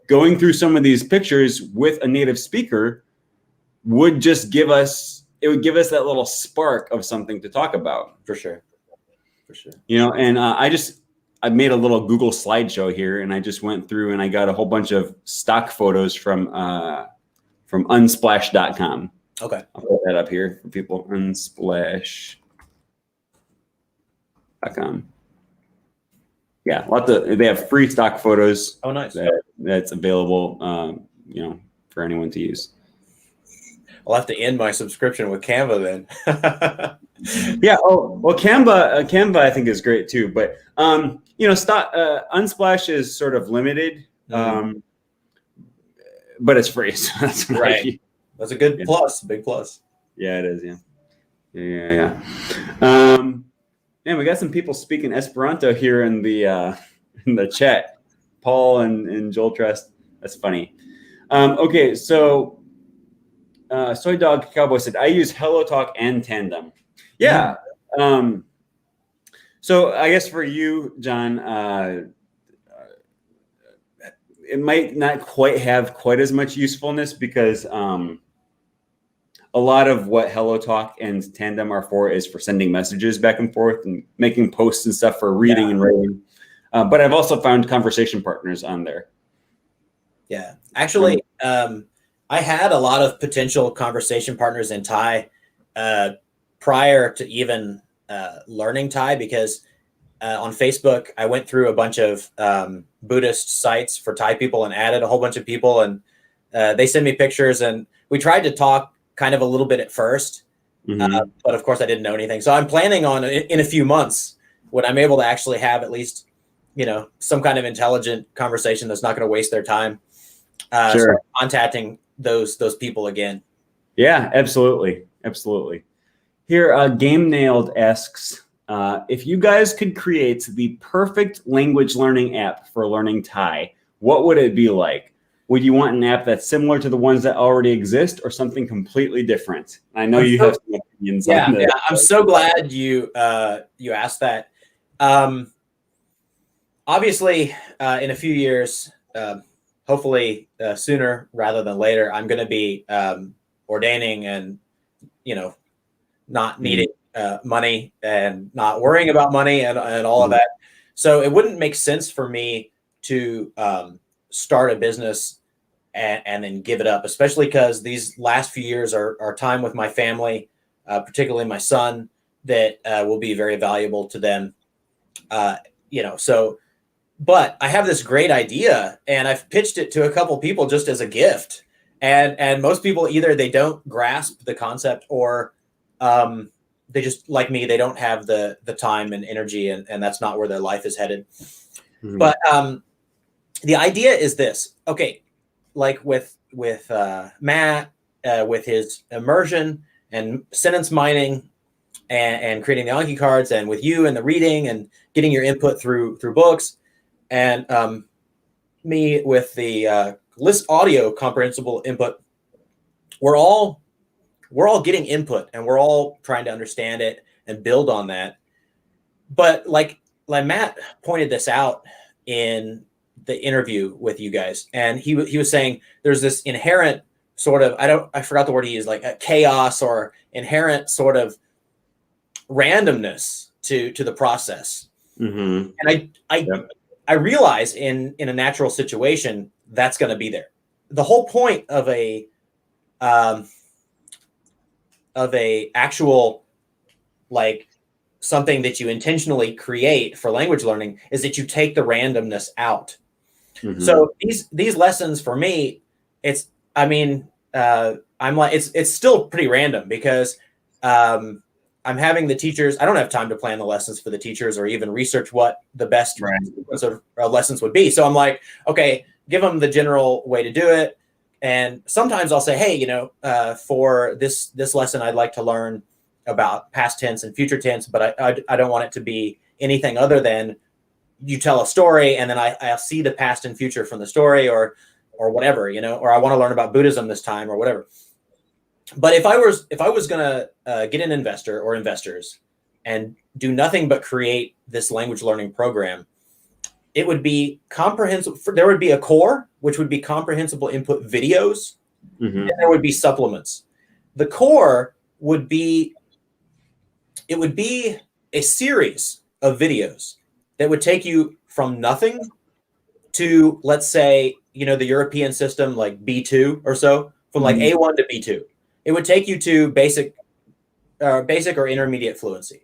going through some of these pictures with a native speaker would just give us that little spark of something to talk about. For sure. And I made a little Google slideshow here, and I just went through and I got a whole bunch of stock photos from unsplash.com. Okay. I'll put that up here for people. Unsplash.com. Yeah, they have free stock photos. Oh, nice. That's available, for anyone to use. I'll have to end my subscription with Canva then. Yeah. Oh, well, Canva I think is great too, but Unsplash is sort of limited, but it's free. So that's right. That's a good plus, big plus. Yeah, it is. Yeah. Man, we got some people speaking Esperanto here in the chat. Paul and Joel Trust. That's funny. Okay, so Soy Dog Cowboy said, I use HelloTalk and Tandem. Yeah. So I guess for you, John, it might not quite have quite as much usefulness because a lot of what HelloTalk and Tandem are for is for sending messages back and forth and making posts and stuff for reading and writing. But I've also found conversation partners on there. Yeah, actually, I had a lot of potential conversation partners in Thai prior to even learning Thai, because on Facebook, I went through a bunch of Buddhist sites for Thai people and added a whole bunch of people, and they send me pictures, and we tried to talk kind of a little bit at first, but of course I didn't know anything. So I'm planning on in a few months when I'm able to actually have at least, some kind of intelligent conversation that's not going to waste their time. So contacting those people again. Yeah, absolutely. Here, Game Nailed asks, if you guys could create the perfect language learning app for learning Thai, what would it be like? Would you want an app that's similar to the ones that already exist, or something completely different? I know you have some opinions on this. Yeah, I'm so glad you asked that. Obviously, in a few years, hopefully sooner rather than later, I'm going to be ordaining and, not needing money and not worrying about money and all of that. So it wouldn't make sense for me to start a business and then give it up, especially because these last few years are time with my family, particularly my son, that will be very valuable to them. But I have this great idea, and I've pitched it to a couple people just as a gift. And most people, either they don't grasp the concept, or they just, like me, they don't have the time and energy, and that's not where their life is headed. But the idea is this. Okay, like with Matt, with his immersion and sentence mining and creating the Anki cards, and with you and the reading and getting your input through books, and me with the list audio comprehensible input, we're all getting input, and we're all trying to understand it and build on that. But like Matt pointed this out in the interview with you guys, and he was saying there's this inherent sort of, I forgot the word he used, like a chaos or inherent sort of randomness to the process. And I realize in a natural situation that's going to be there. The whole point of a actual, like, something that you intentionally create for language learning is that you take the randomness out. So these lessons for me, I'm like, it's still pretty random, because I'm having the teachers, I don't have time to plan the lessons for the teachers or even research what the best sequence of lessons would be. So I'm like, okay, give them the general way to do it, And sometimes I'll say, hey, for this lesson, I'd like to learn about past tense and future tense, but I don't want it to be anything other than you tell a story and then I'll see the past and future from the story or whatever, or I want to learn about Buddhism this time or whatever. But if I was going to get an investor or investors and do nothing but create this language learning program, it would be comprehensible. There would be a core, which would be comprehensible input videos, and there would be supplements. The core would be a series of videos that would take you from nothing to, let's say, the European system, like B2 or so, from like A1 to B2. It would take you to basic or intermediate fluency.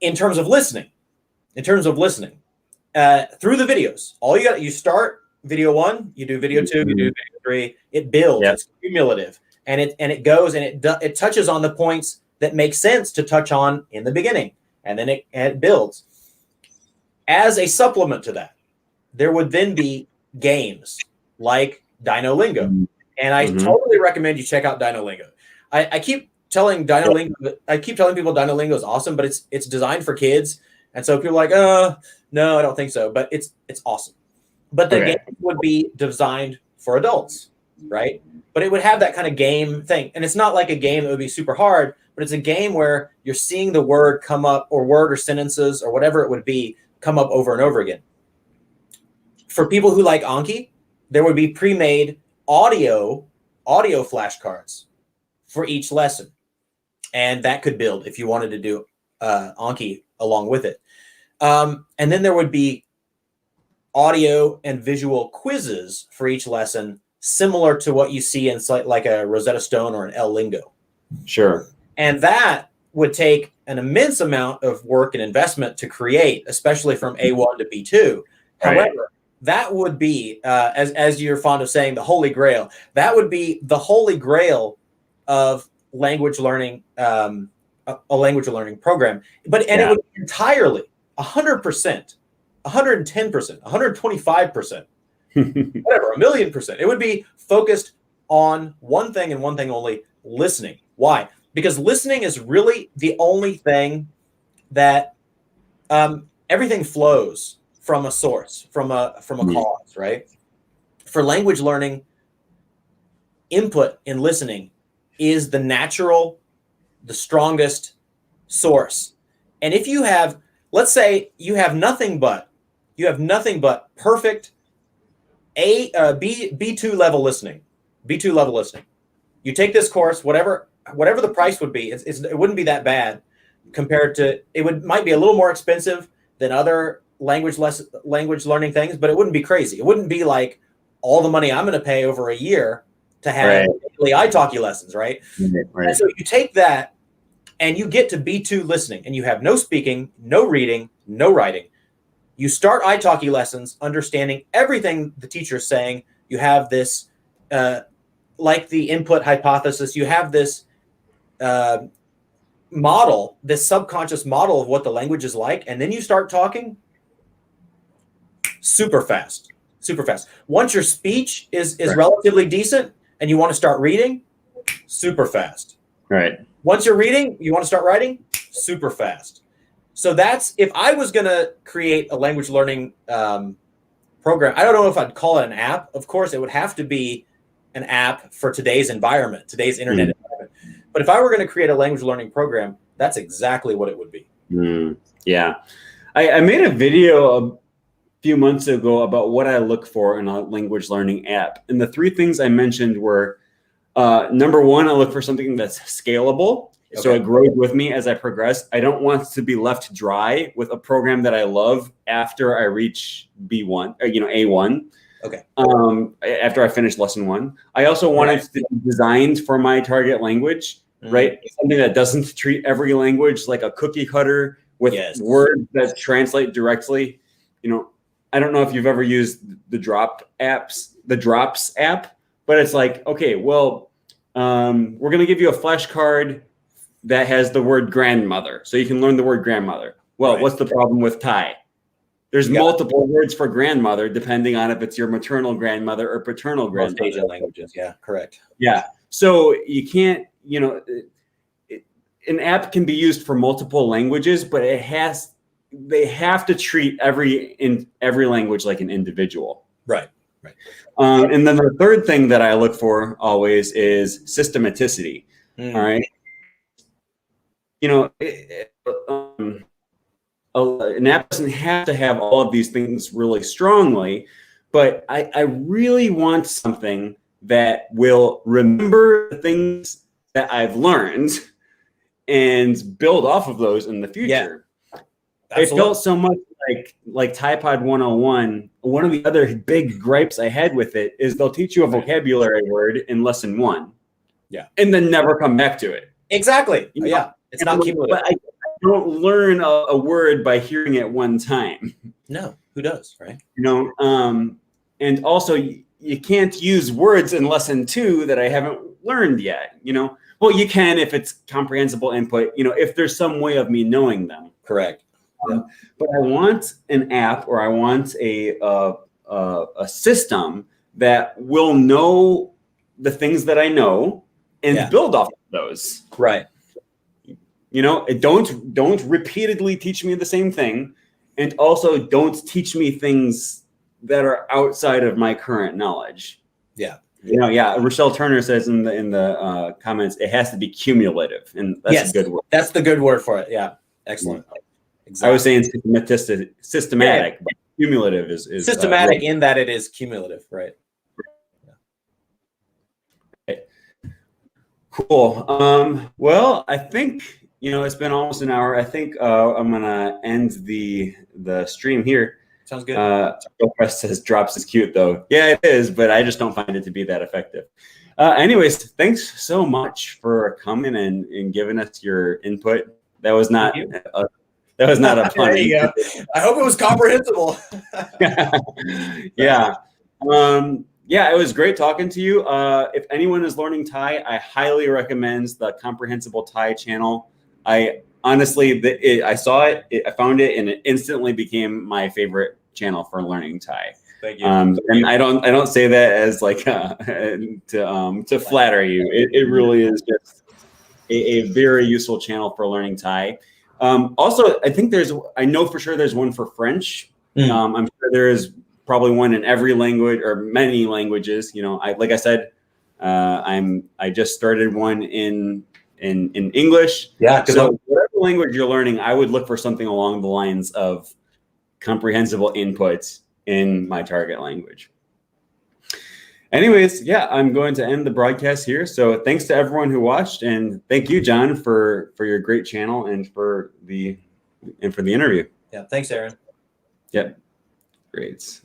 In terms of listening, through the videos, you start video 1, you do video 2, you do video 3. It builds. Yep. It's cumulative, and it goes and it touches on the points that make sense to touch on in the beginning, and then it builds. As a supplement to that, there would then be games like Dinolingo, and I totally recommend you check out Dinolingo. I keep telling people Dinolingo is awesome, but it's designed for kids, and so people are like, no, I don't think so, but it's awesome. But the game would be designed for adults, right? But it would have that kind of game thing, and it's not like a game that would be super hard, but it's a game where you're seeing the word come up, or word or sentences or whatever it would be come up over and over again. For people who like Anki, there would be pre-made audio flashcards for each lesson, and that could build if you wanted to do Anki along with it. And then there would be audio and visual quizzes for each lesson, similar to what you see in like a Rosetta Stone or an El Lingo. Sure. And that would take an immense amount of work and investment to create, especially from A1 to B2. However, that would be, as you're fond of saying, the holy grail. That would be the holy grail of language learning, a language learning program. It would be entirely 100%, 110%, 125%, whatever, 1,000,000%. It would be focused on one thing and one thing only: listening. Why? Because listening is really the only thing that everything flows from a source, from a cause, right? For language learning, input in listening is the natural, the strongest source. And if you have, let's say you have nothing but perfect B2 level listening, You take this course, whatever the price would be, it wouldn't be that bad compared to, might be a little more expensive than other language language-learning things, but it wouldn't be crazy. It wouldn't be like all the money I'm going to pay over a year to have daily italki lessons, right? And so you take that and you get to B2 listening, and you have no speaking, no reading, no writing. You start italki lessons understanding everything the teacher's saying. You have this, like the input hypothesis, you have this model, this subconscious model of what the language is like, and then you start talking super fast. Once your speech is relatively decent and you want to start reading, super fast. Right. Once you're reading, you want to start writing, super fast. So that's, if I was going to create a language learning program, I don't know if I'd call it an app. Of course, it would have to be an app for today's environment, today's internet environment. But if I were going to create a language learning program, that's exactly what it would be. Yeah. I made a video a few months ago about what I look for in a language learning app. And the 3 things I mentioned were, number 1, I look for something that's scalable. Okay. So it grows with me as I progress. I don't want to be left dry with a program that I love after I reach B1, or, A1. Okay. After I finish lesson 1. I also want it to be designed for my target language, right? Something that doesn't treat every language like a cookie cutter with words that translate directly. I don't know if you've ever used the Drops app, but it's like, okay, well, we're going to give you a flashcard that has the word grandmother, so you can learn the word grandmother. Well, what's the problem with Thai? There's multiple words for grandmother, depending on if it's your maternal grandmother or paternal grandmother. Most Asian languages, yeah, correct. Yeah. So you can't, an app can be used for multiple languages, but they have to treat every language like an individual. Right. And then the third thing that I look for always is systematicity. All right. An app doesn't have to have all of these things really strongly, but I really want something that will remember the things that I've learned and build off of those in the future. Yeah, it felt so much like Typod 101. One of the other big gripes I had with it is they'll teach you a vocabulary word in lesson 1. Yeah. And then never come back to it. Exactly. Yeah. It's not cumulative. I don't learn a word by hearing it one time. No, who does, right? And also you can't use words in lesson 2 that I haven't learned yet. Well, you can if it's comprehensible input, if there's some way of me knowing them. Correct. But I want an app, or I want a system that will know the things that I know and build off of those. Right. Don't repeatedly teach me the same thing, and also don't teach me things that are outside of my current knowledge. Yeah. Rochelle Turner says in the comments, it has to be cumulative, and that's a good word. That's the good word for it. Yeah. Excellent. Yeah. Exactly. I was saying systematic, but cumulative is systematic in that it is cumulative, right? Okay. Cool. Well, I think it's been almost an hour. I think I'm gonna end the stream here. Sounds good. Press says drops is cute though. Yeah, it is, but I just don't find it to be that effective. Anyways, thanks so much for coming and giving us your input. That was not a pun. I hope it was comprehensible. Yeah. It was great talking to you. If anyone is learning Thai, I highly recommend the Comprehensible Thai channel. I honestly, I saw it, I found it, and it instantly became my favorite channel for learning Thai. Thank you. And I don't say that as like to flatter you. It really is just a very useful channel for learning Thai. Also, I know for sure there's one for French. I'm sure there is probably one in every language or many languages. Like I said, I just started one in English. Yeah. So whatever language you're learning, I would look for something along the lines of comprehensible inputs in my target language. Anyways, I'm going to end the broadcast here. So thanks to everyone who watched, and thank you, Jon, for your great channel and for the interview. Yeah, thanks, Aaron. Yep, great.